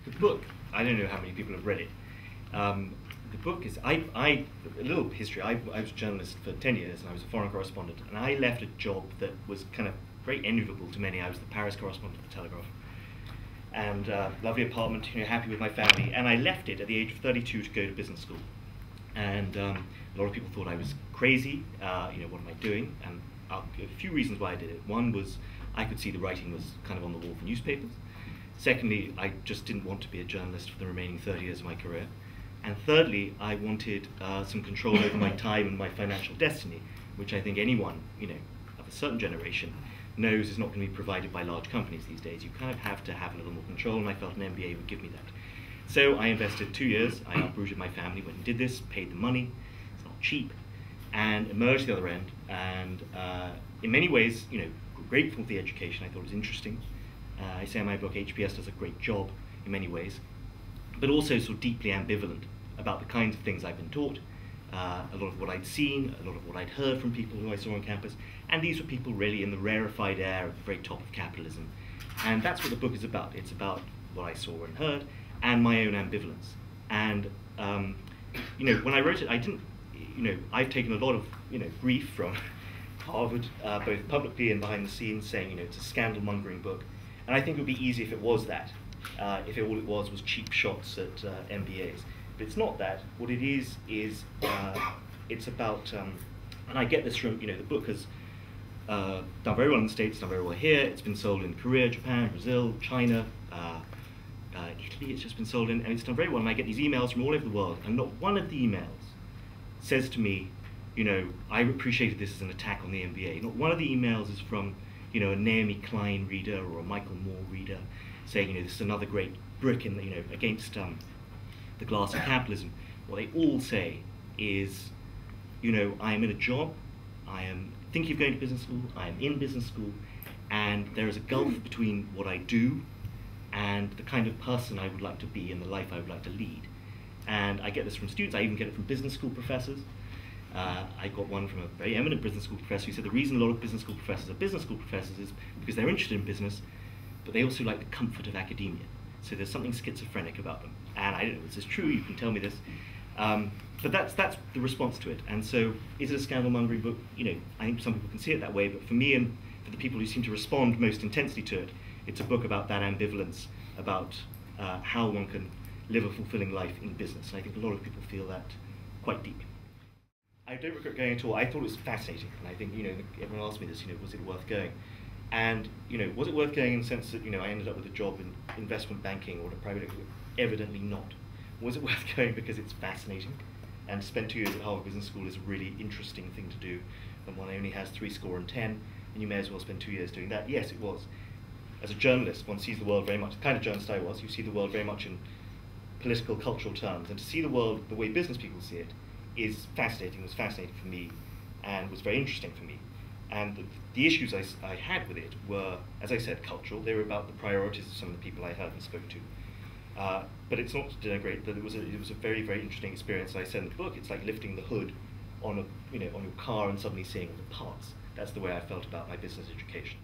The book, I don't know how many people have read it. The book is, a little history, I was a journalist for 10 years and I was a foreign correspondent, and I left a job that was kind of very enviable to many. I was the Paris correspondent of the Telegraph. And lovely apartment, happy with my family, and I left it at the age of 32 to go to business school. And a lot of people thought I was crazy, what am I doing? And a few reasons why I did it. One was I could see the writing was kind of on the wall for newspapers. Secondly, I just didn't want to be a journalist for the remaining 30 years of my career. And thirdly, I wanted some control over my time and my financial destiny, which I think anyone, of a certain generation knows is not going to be provided by large companies these days. You kind of have to have a little more control, and I felt an MBA would give me that. So I invested 2 years, I uprooted my family, went and did this, paid the money, it's not cheap, and emerged the other end. And in many ways, grateful for the education. I thought it was interesting. I say in my book, HBS does a great job in many ways, but also sort of deeply ambivalent about the kinds of things I've been taught, a lot of what I'd seen, a lot of what I'd heard from people who I saw on campus, and these were people really in the rarefied air at the very top of capitalism. And that's what the book is about. It's about what I saw and heard, and my own ambivalence. And when I wrote it, I didn't, I've taken a lot of grief from Harvard, both publicly and behind the scenes, saying it's a scandal-mongering book. And I think it would be easy if it was that, if all it was cheap shots at MBAs. But it's not that. What it is it's about, and I get this from, the book has done very well in the States, done very well here. It's been sold in Korea, Japan, Brazil, China, Italy. It's just been sold in, and it's done very well. And I get these emails from all over the world, and not one of the emails says to me, I appreciated this as an attack on the MBA. Not one of the emails is from, a Naomi Klein reader or a Michael Moore reader saying, this is another great brick in the, against the glass of capitalism. What they all say is, I am in a job, I am thinking of going to business school, I am in business school, and there is a gulf between what I do and the kind of person I would like to be and the life I would like to lead. And I get this from students, I even get it from business school professors. I got one from a very eminent business school professor who said the reason a lot of business school professors are business school professors is because they're interested in business, but they also like the comfort of academia. So there's something schizophrenic about them. And I don't know if this is true, you can tell me this. But that's the response to it. And so is it a scandal-mongering book? I think some people can see it that way, but for me and for the people who seem to respond most intensely to it, it's a book about that ambivalence, about how one can live a fulfilling life in business. And I think a lot of people feel that quite deeply. I don't regret going at all. I thought it was fascinating, and I think everyone asked me this. Was it worth going? And was it worth going in the sense that I ended up with a job in investment banking or in a private equity? Evidently not. Was it worth going because it's fascinating? And to spend 2 years at Harvard Business School is a really interesting thing to do, and one only has 10, and you may as well spend 2 years doing that. Yes, it was. As a journalist, one sees the world very much, the kind of journalist I was, you see the world very much in political, cultural terms, and to see the world the way business people see it is fascinating, was fascinating for me, and was very interesting for me. And the issues I had with it were, as I said, cultural. They were about the priorities of some of the people I heard and spoke to. But it's not to denigrate that it was a very, very interesting experience. I said in the book, it's like lifting the hood on on your car and suddenly seeing all the parts. That's the way I felt about my business education.